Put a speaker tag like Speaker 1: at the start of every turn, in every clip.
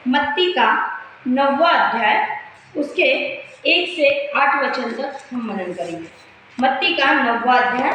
Speaker 1: मत्ती का 9वां अध्याय उसके 1 से 8 वचन तक हम मनन करेंगे। मत्ती का 9वां अध्याय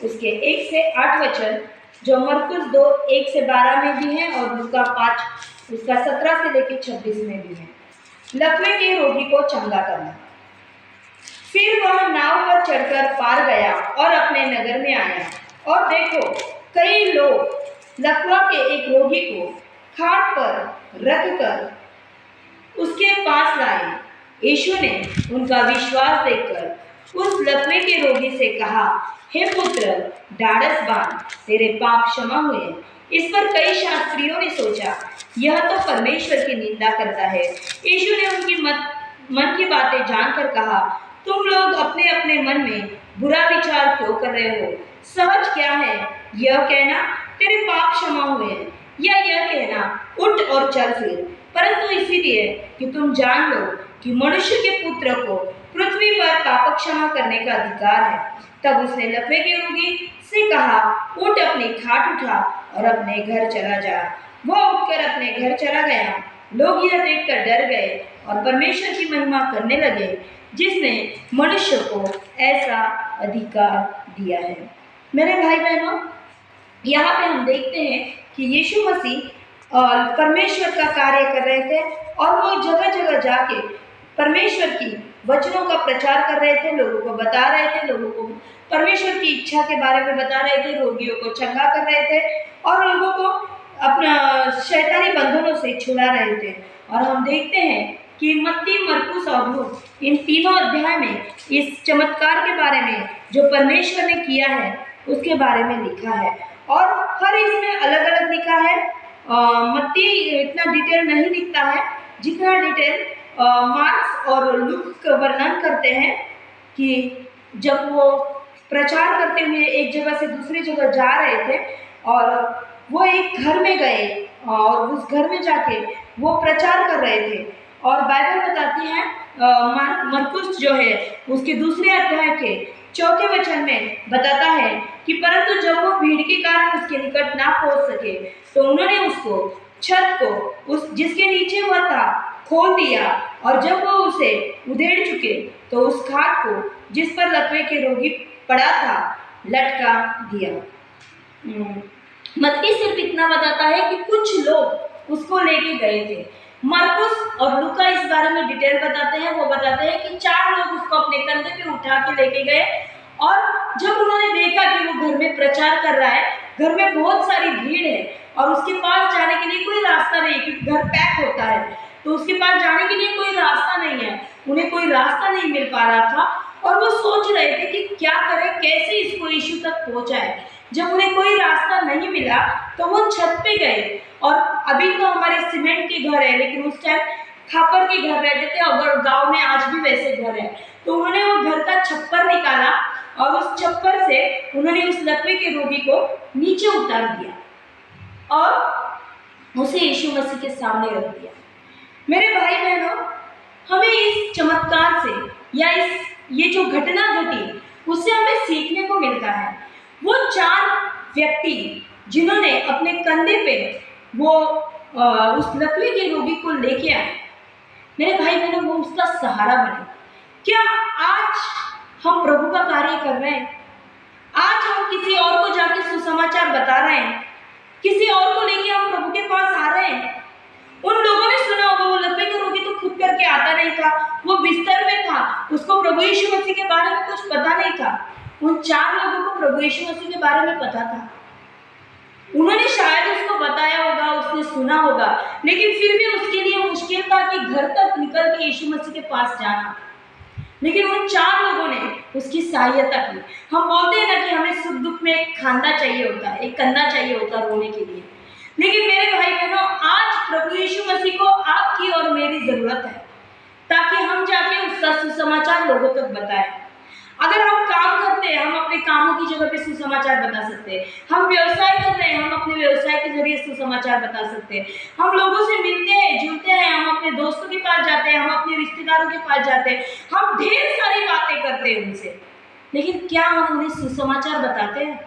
Speaker 1: उसके 1 से 8 वचन, जो मरकुस 2 1 से 12 में भी है और लूका 5 उसका 17 से लेकर 26 में भी है। लकवे के रोगी को चंगा करना। फिर वह नाव पर चढ़कर पार गया और अपने नगर में आया, और देखो कई लोग लकवा के एक रोगी को खाट पर रखकर उसके पास लाए। यीशु ने उनका विश्वास देखकर उस लकवे के रोगी से कहा, हे पुत्र, ढाढ़स बांध, तेरे पाप क्षमा हुए। इस पर कई शास्त्रियों ने सोचा, यह तो परमेश्वर की निंदा करता है। यीशु ने उनकी मन की बातें जानकर कहा, तुम लोग अपने अपने मन में बुरा विचार क्यों कर रहे हो? सहज क्या है, यह कहना तेरे पाप क्षमा हुए, या यह कहना उठ और चल फिर? परंतु इसीलिए कि तुम जान लो कि मनुष्य के पुत्र को पृथ्वी पर पाप क्षमा करने का अधिकार है। तब उसने लकवे के रोगी से कहा, उठ, अपनी खाट उठा और अपने घर चला जा। वह उठकर अपने घर चला गया। लोग यह देखकर डर गए और परमेश्वर की महिमा करने लगे, जिसने मनुष्य को ऐसा अधिकार दिया है। मेरे भाई बहनों, यहाँ पे हम देखते हैं कि यीशु मसीह परमेश्वर का कार्य कर रहे थे और वो जगह जगह जाके परमेश्वर की वचनों का प्रचार कर रहे थे, लोगों को बता रहे थे, लोगों को परमेश्वर की इच्छा के बारे में बता रहे थे, रोगियों को चंगा कर रहे थे और लोगों को अपना शैतानी बंधनों से छुड़ा रहे थे। और हम देखते हैं कि मत्ती, मरकुस और लूक इन तीनों अध्याय में इस चमत्कार के बारे में जो परमेश्वर ने किया है उसके बारे में लिखा है, और हर इसमें अलग अलग लिखा है। मत्ती इतना डिटेल नहीं लिखता है जितना डिटेल मार्क्स और लूक वर्णन करते हैं कि जब वो प्रचार करते हुए एक जगह से दूसरी जगह जा रहे थे और वो एक घर में गए और उस घर में जाके वो प्रचार कर रहे थे। और बाइबल बताती है, मरकुस जो है उसके दूसरे अध्याय के 4 वचन में बताता है कि परंतु जब वो भीड़ के कारण उसके निकट ना पहुंच सके तो उन्होंने उसको छत को उस जिसके नीचे वह था खोल दिया, और जब वो उसे उधेड़ चुके तो उस खाट को जिस पर लकवे के रोगी पड़ा था लटका दिया। मत्ती सिर्फ इतना बताता है कि कुछ लोग उसको लेके गए थे। मरकुस और लूका इस बारे में डिटेल बताते हैं। वो बताते हैं कि 4 लोग उसको अपने कंधे पे उठा के लेके गए, और जब उन्होंने देखा कि वो घर में प्रचार कर रहा है, घर में बहुत सारी भीड़ है और उसके पास जाने के लिए कोई रास्ता नहीं, क्योंकि घर पैक होता है तो उसके पास जाने के लिए कोई रास्ता नहीं है, उन्हें कोई रास्ता नहीं मिल पा रहा था और वो सोच रहे थे कि क्या करें, कैसे इसको यीशु तक पहुंचाए। जब उन्हें कोई रास्ता नहीं मिला तो वो छत पे गए, और अभी तो हमारे सीमेंट के घर है लेकिन उस टाइम खापर के घर रहते थे, अगर गांव में आज भी वैसे घर है। तो उन्होंने वो घर का छप्पर निकाला और उस छप्पर से उन्होंने उस लकवे के रोगी को नीचे उतार दिया और उसे यीशु मसीह के सामने रख दिया। मेरे भाई बहनों, हमें इस चमत्कार से या ये जो घटना घटी उससे हमें सीखने को मिलता है। वो 4 व्यक्ति जिन्होंने अपने कंधे पे वो उस लकवे के रोगी को लेके आए, मेरे भाई बहनों, वो उसका सहारा बने। क्या आज हम प्रभु का कार्य कर रहे हैं? आज हम किसी और को जाके सुसमाचार बता रहे हैं, किसी और को लेके हम प्रभु के पास आ रहे हैं। उन लोगों ने सुना होगा वो लकवे का रोगी तो खुद करके आता नहीं था, वो बिस्तर में था, उसको प्रभु यीशु मसीह के बारे में कुछ पता नहीं था। उन 4 लोगों को प्रभु यीशु मसीह के बारे में पता था, उन्होंने शायद उसको बताया होगा, उसने सुना होगा, लेकिन फिर भी उसके लिए मुश्किल था कि घर तक निकल के यीशु मसीह के पास जाना। लेकिन उन 4 लोगों ने उसकी सहायता की। हम बोलते हैं ना कि हमें सुख दुख में एक खांदा चाहिए होता है, एक कंधा चाहिए होता है रोने के लिए। लेकिन मेरे भाई बहनों, आज प्रभु यीशु मसीह को आपकी और मेरी जरूरत है ताकि हम जाके उसका सुसमाचार लोगों तक बताएं। अगर हम काम करते हैं, हम अपने कामों की जगह पे सुसमाचार बता सकते हैं। हम व्यवसाय कर रहे हैं, हम अपने व्यवसाय के जरिए सुसमाचार बता सकते हैं। हम लोगों से मिलते हैं, जुलते हैं, हम अपने दोस्तों के पास जाते हैं, हम अपने रिश्तेदारों के पास जाते हैं, हम ढेर सारी बातें करते हैं उनसे, लेकिन क्या हम उन्हें सुसमाचार बताते हैं?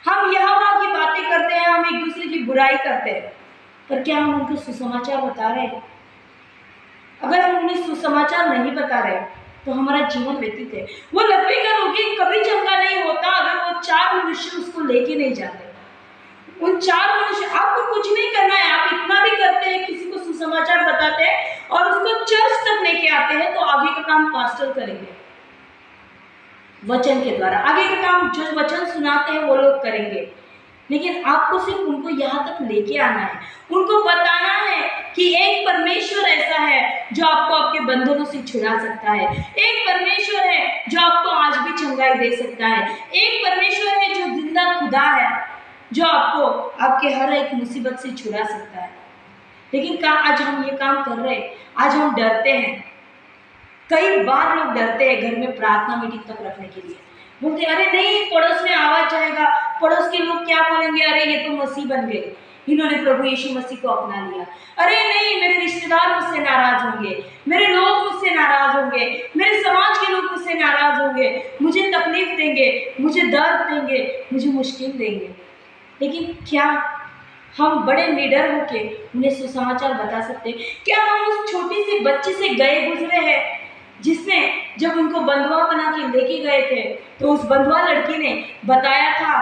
Speaker 1: हम यहाँ वहाँ की बातें करते हैं, हम एक दूसरे की बुराई करते हैं, पर क्या हम उनको सुसमाचार बता रहे हैं? अगर हम उन्हें सुसमाचार नहीं बता रहे तो हमारा जीवन व्यतीत है। वो लकवे का रोगी कभी चंगा नहीं होता अगर वो 4 मनुष्य उसको लेके नहीं जाते। उन 4 मनुष्य, आपको कुछ नहीं करना है, आप इतना भी करते हैं, किसी को सुसमाचार बताते हैं और उसको चर्च तक लेके आते हैं, तो आगे का काम पास्टर करेंगे वचन के द्वारा। आगे का काम जो वचन सुनाते हैं वो लोग करेंगे, लेकिन आपको सिर्फ उनको यहाँ तक लेके आना है, उनको बताना है कि एक परमेश्वर ऐसा है जो आपको आपके बंधनों से छुड़ा सकता है। एक परमेश्वर है जो आपको आज भी चंगाई दे सकता है। एक परमेश्वर है जो जिंदा खुदा है, जो आपको आपके हर एक मुसीबत से छुड़ा सकता है। लेकिन क्या आज हम ये काम कर रहे हैं? आज हम डरते हैं। कई बार लोग डरते हैं घर में प्रार्थना मीटिंग तक रखने के लिए। बोलते अरे नहीं, पड़ोस में आवाज जाएगा, पड़ोस के लोग क्या बोलेंगे, अरे ये तो मसीह बन गए, इन्होंने प्रभु यीशु मसीह को अपना लिया। अरे नहीं, मेरे रिश्तेदार मुझसे नाराज होंगे, मेरे लोग मुझसे नाराज होंगे, मेरे समाज के लोग मुझसे नाराज होंगे, मुझे तकलीफ देंगे, मुझे दर्द देंगे, मुझे मुश्किल देंगे। लेकिन क्या हम बड़े निडर होके उन्हें सुसमाचार बता सकते हैं? क्या हम उस छोटी सी बच्ची से गए गुजरे हैं जिसने जब उनको बंधुआ बना के लेके गए थे तो उस बंधुआ लड़की ने बताया था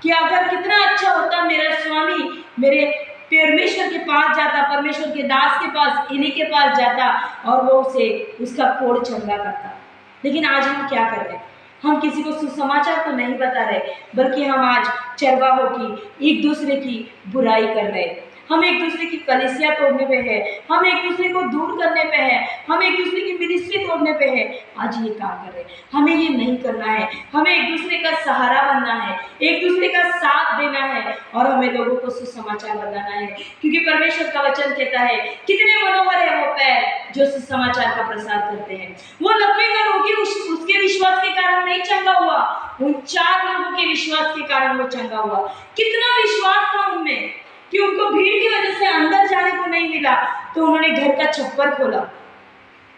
Speaker 1: कि अगर कितना अच्छा होता मेरा स्वामी मेरे परमेश्वर के पास जाता, परमेश्वर के दास के पास, इन्हीं के पास जाता और वो उसे उसका कोढ़ चंगा करता। लेकिन आज हम क्या कर रहे हैं? हम किसी को सुसमाचार तो नहीं बता रहे, बल्कि हम आज चरवाहों की, एक दूसरे की बुराई कर रहे हैं। हम एक दूसरे की कलीसिया तोड़ने पे है, हम एक दूसरे को दूर करने पे है, हम एक दूसरे की मिनिस्ट्री तोड़ने पे है। आज ये काम कर रहे हैं। हमें ये नहीं करना है। हमें एक दूसरे का सहारा बनना है, एक दूसरे का साथ देना है और हमें लोगों को सुसमाचार बताना है, क्योंकि परमेश्वर का वचन कहता है कितने मनोहर है वो पैर जो सुसमाचार का प्रसार करते हैं। वो लकवे का रोगी उसके विश्वास के कारण नहीं चंगा हुआ, उन 4 लोगों के विश्वास के कारण वो चंगा हुआ। कितना विश्वास था उनमें कि उनको भीड़ की वजह से अंदर जाने को नहीं मिला, तो उन्होंने घर का छप्पर खोला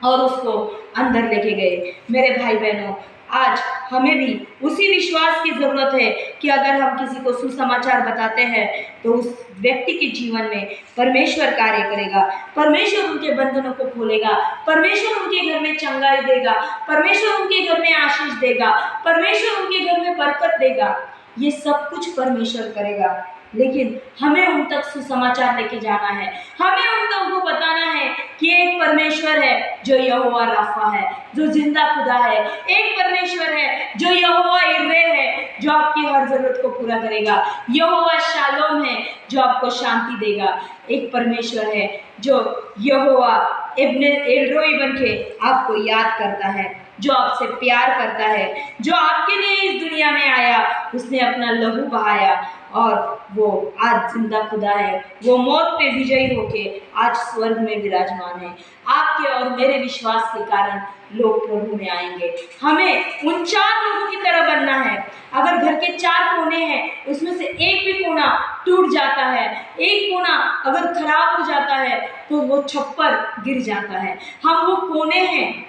Speaker 1: और उसको अंदर लेके गए। मेरे भाई बहनों, आज हमें भी उसी विश्वास की जरूरत है कि अगर हम किसी को सुसमाचार बताते हैं तो उस व्यक्ति के जीवन में परमेश्वर कार्य करेगा, परमेश्वर उनके बंधनों को खोलेगा, परमेश्वर उनके घर में चंगाई देगा, परमेश्वर उनके घर में आशीष देगा, परमेश्वर उनके घर में बरकत देगा। ये सब कुछ परमेश्वर करेगा, लेकिन हमें उन तक सुसमाचार लेके जाना है। हमें उन तक को बताना है कि एक परमेश्वर है जो यहोवा राफा है, जो जिंदा खुदा है। एक परमेश्वर है जो यहोवा इर्रे है, जो आपकी हर जरूरत को पूरा करेगा। यहोवा शालोम है जो आपको शांति देगा। एक परमेश्वर है जो यहोवा इब्ने एलरोई बन के आपको याद करता है, जो आपसे प्यार करता है, जो आपके लिए इस दुनिया में आया, उसने अपना लहू बहाया और वो आज जिंदा खुदा है। वो मौत पे विजयी होके आज स्वर्ग में विराजमान है। आपके और मेरे विश्वास के कारण लोग प्रभु में आएंगे। हमें उन 4 लोगों की तरह बनना है। अगर घर के 4 कोने हैं, उसमें से एक भी कोना टूट जाता है, एक कोना अगर खराब हो जाता है तो वो छप्पर गिर जाता है। हम वो कोने हैं,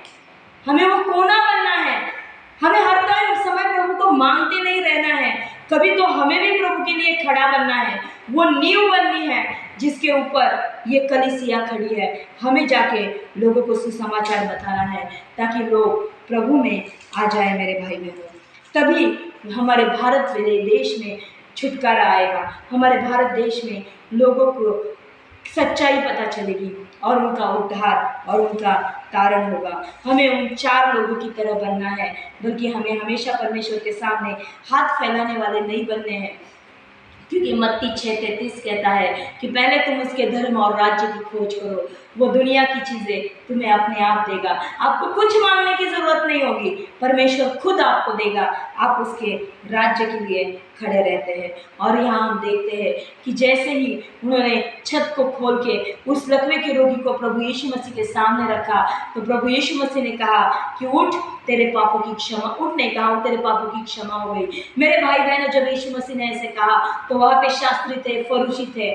Speaker 1: हमें वो कोना बनना है। हमें हर टाइम समय प्रभु को मांगते नहीं रहना है, कभी तो हमें भी प्रभु के लिए खड़ा बनना है। वो नींव बननी है जिसके ऊपर ये कलीसिया खड़ी है। हमें जाके लोगों को सुसमाचार बताना है ताकि लोग प्रभु में आ जाए। मेरे भाई बहनों, तभी हमारे भारत देश में छुटकारा आएगा। हमारे भारत देश में लोगों को सच्चाई पता चलेगी और उनका उद्धार और उनका कारण होगा। हमें उन 4 लोगों की तरह बनना है, बल्कि हमें हमेशा परमेश्वर के सामने हाथ फैलाने वाले नहीं बनने हैं, क्योंकि मत्ती 6:33 कहता है कि पहले तुम उसके धर्म और राज्य की खोज करो, वो दुनिया की चीजें तुम्हें अपने आप देगा। आपको कुछ मांगने की जरूरत नहीं होगी, परमेश्वर खुद आपको देगा। आप उसके राज्य के लिए खड़े रहते हैं। और यहाँ हम देखते हैं कि जैसे ही उन्होंने छत को खोल के उस लकवे के रोगी को प्रभु यीशु मसीह के सामने रखा, तो प्रभु यीशु मसीह ने कहा कि उठ, तेरे पापों की क्षमा, उठ नहीं कहा, तेरे पापों की क्षमा हो गई। मेरे भाई बहनों, जब यीशु मसीह ने ऐसे कहा तो वहाँ पे शास्त्री थे, फरीसी थे,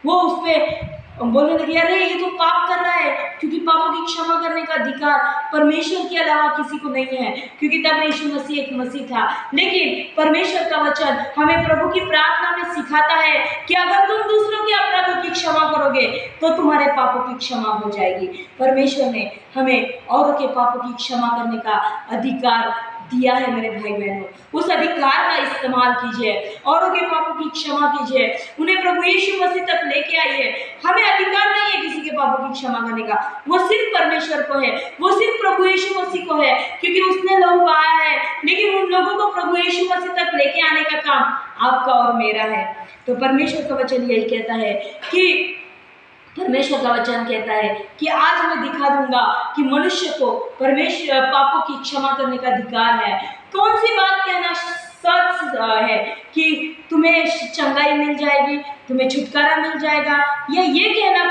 Speaker 1: वो उस पे बोलने लगे अरे ये तो पाप कर रहा है, क्योंकि पापों की क्षमा करने का अधिकार परमेश्वर के अलावा किसी को नहीं है, क्योंकि तब यीशु मसीह एक मसीह था। लेकिन परमेश्वर का वचन हमें प्रभु की प्रार्थना में सिखाता है कि अगर तुम दूसरों के अपराधों की क्षमा करोगे तो तुम्हारे पापों की क्षमा हो जाएगी। परमेश्वर ने हमें औरों के पापों की क्षमा करने का अधिकार दिया है मेरे भाई बहनों। उस अधिकार का इस्तेमाल कीजिए, औरों के पापों की क्षमा कीजिए, उन्हें प्रभु यीशु मसीह तक लेके आइए। हमें अधिकार नहीं है किसी के पापों की क्षमा करने का, वो सिर्फ परमेश्वर को है, वो सिर्फ प्रभु यीशु मसीह को है, क्योंकि उसने लोगों को आया है। लेकिन उन लोगों को प्रभु यीशु मसीह तक लेके आने का काम आपका और मेरा है। तो परमेश्वर का वचन यही कहता है कि परमेश्वर का वचन कहता है कि आज मैं दिखा दूंगा कि मनुष्य को परमेश्वर पापों की क्षमा करने का अधिकार है। कौन सी बात कहना सच है कि तुम्हें चंगाई मिल जाएगी, तुम्हें छुटकारा मिल जाएगा, या ये कहना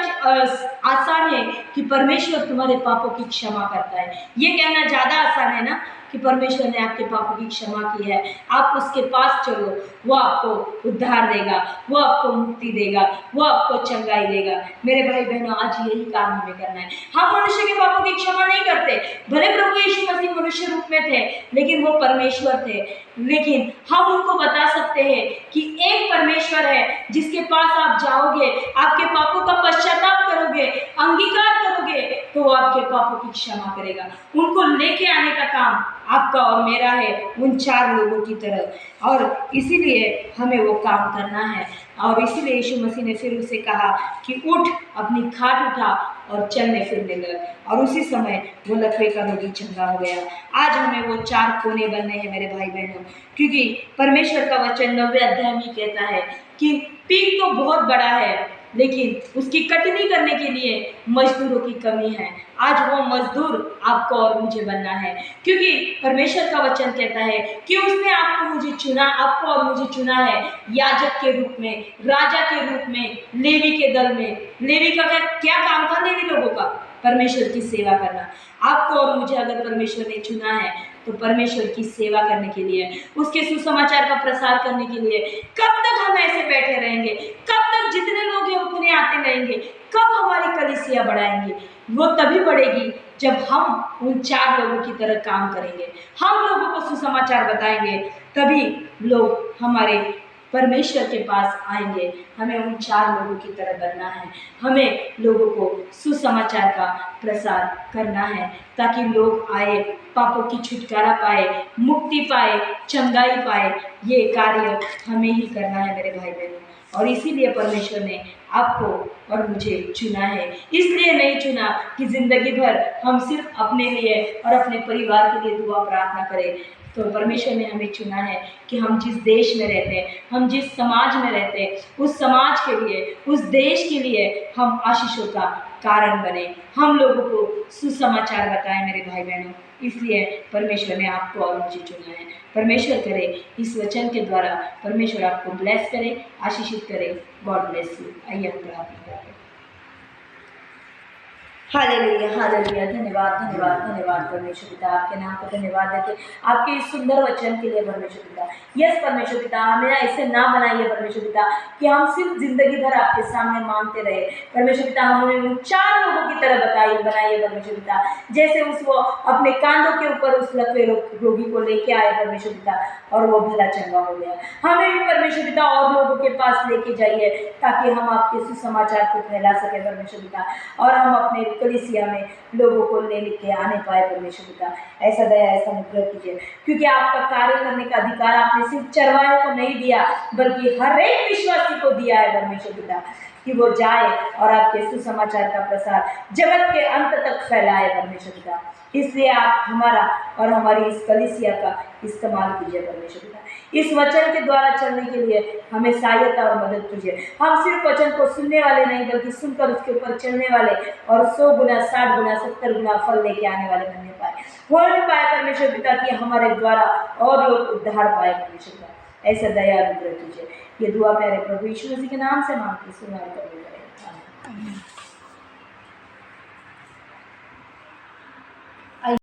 Speaker 1: आसान है कि परमेश्वर तुम्हारे पापों की क्षमा करता है। ये कहना ज़्यादा आसान है ना कि परमेश्वर ने आपके पापों की क्षमा की है, आप उसके पास चलो, वो आपको उद्धार देगा, वो आपको मुक्ति देगा, वो आपको चंगाई देगा। मेरे भाई बहनों, आज यही काम हमें करना है। हम मनुष्य के पापों की क्षमा नहीं करते, भले प्रभु यीशु मसीह मनुष्य रूप में थे लेकिन वो परमेश्वर थे। लेकिन हम उनको बता सकते हैं कि एक परमेश्वर है जिसके पास आप जाओगे, आपके पापों का पश्चाताप करोगे, अंगीकार करोगे, तो वो आपके पापों की क्षमा करेगा। उनको लेके आने का काम आपका और मेरा है, उन 4 लोगों की तरह। और इसीलिए हमें वो काम करना है। और इसीलिए यीशु मसीह ने फिर उसे कहा कि उठ, अपनी खाट उठा और चलने फिरने लग। और उसी समय वो लकवे का रोगी चंगा हो गया। आज हमें वो 4 कोने बनने हैं मेरे भाई बहनों, क्योंकि परमेश्वर का वचन 9वें अध्याय में कहता है कि पीक तो बहुत बड़ा है लेकिन उसकी कटनी करने के लिए मजदूरों की कमी है। आज वो मजदूर आपको और मुझे बनना है, क्योंकि परमेश्वर का वचन कहता है कि उसने आपको मुझे चुना, आपको और मुझे चुना है याजक के रूप में, राजा के रूप में, लेवी के दल में। लेवी का क्या काम था? लेवी लोगों का परमेश्वर की सेवा करना। आपको और मुझे अगर परमेश्वर ने चुना है तो परमेश्वर की सेवा करने के लिए, उसके सुसमाचार का प्रसार करने के लिए। कब तक हम ऐसे बैठे रहेंगे? कब तक जितने लोग हैं उतने आते रहेंगे? कब हमारी कलीसिया बढ़ाएंगे? वो तभी बढ़ेगी जब हम उन 4 लोगों की तरह काम करेंगे, हम लोगों को सुसमाचार बताएंगे, तभी लोग हमारे परमेश्वर के पास आएंगे। हमें उन 4 लोगों की तरह बनना है। हमें लोगों को सुसमाचार का प्रसार करना है ताकि लोग आए, पापों की छुटकारा पाए, मुक्ति पाए, चंगाई पाए। ये कार्य हमें ही करना है मेरे भाई बहनों। और इसीलिए परमेश्वर ने आपको और मुझे चुना है। इसलिए नहीं चुना कि जिंदगी भर हम सिर्फ अपने लिए और अपने परिवार के लिए दुआ प्रार्थना करें। तो परमेश्वर ने हमें चुना है कि हम जिस देश में रहते हैं, हम जिस समाज में रहते हैं, उस समाज के लिए, उस देश के लिए हम आशीषों का कारण बने, हम लोगों को सुसमाचार बताएं मेरे भाई बहनों। इसलिए परमेश्वर ने आपको और मुझे चुना है। परमेश्वर करे इस वचन के द्वारा परमेश्वर आपको ब्लेस करे, आशीषित करे। God bless you. आइए हम प्रार्थना करते हैं। Hallelujah, hallelujah. धन्यवाद, धन्यवाद, धन्यवाद परमेश्वर पिता, आपके नाम को धन्यवाद देते आपके इस सुंदर वचन के लिए परमेश्वर पिता। यस परमेश्वर पिता, हमें ऐसे ना बनाइए परमेश्वर पिता कि हम सिर्फ जिंदगी भर आपके सामने मांगते रहे। परमेश्वर पिता, हमें उन 4 लोगों की तरह बनाइए परमेश्वर पिता, जैसे उस वो अपने कांधों के ऊपर उस लकवे रोगी को लेके आए परमेश्वर पिता और वो भला चंगा हो गया। हमें भी परमेश्वर पिता और लोगों के पास लेके जाइए ताकि हम आपके सुसमाचार को फैला सके परमेश्वर पिता, और हम अपने कलीसिया में लोगों को ले लेके आने पाए परमेश्वर पिता। ऐसा दया, ऐसा अनुग्रह कीजिए, क्योंकि आपका कार्य करने का अधिकार आपने सिर्फ चरवाहे को नहीं दिया बल्कि हर एक विश्वासी को दिया है परमेश्वर पिता, कि वो जाए और आपके सुसमाचार का प्रसार जगत के अंत तक फैलाए परमेश्वर पिता। इसलिए आप हमारा और हमारी इस कलीसिया का इस्तेमाल कीजिए परमेश्वर पिता। इस वचन के द्वारा चलने के लिए हमें सहायता और मदद कीजिए। हम सिर्फ वचन को सुनने वाले नहीं बल्कि सुनकर उसके ऊपर चलने वाले और 100 गुना, 60 गुना, 70 गुना फल लेके आने वाले बनने पाए, हो नहीं पाए परमेश्वर पिता, कि हमारे द्वारा और लोग उद्धार पाए परमेश्वर पिता। ऐसा दया अनुग्रह कीजिए। ये दुआ प्यारे प्रभु यीशु मसीह के नाम से मांगते सुना करें।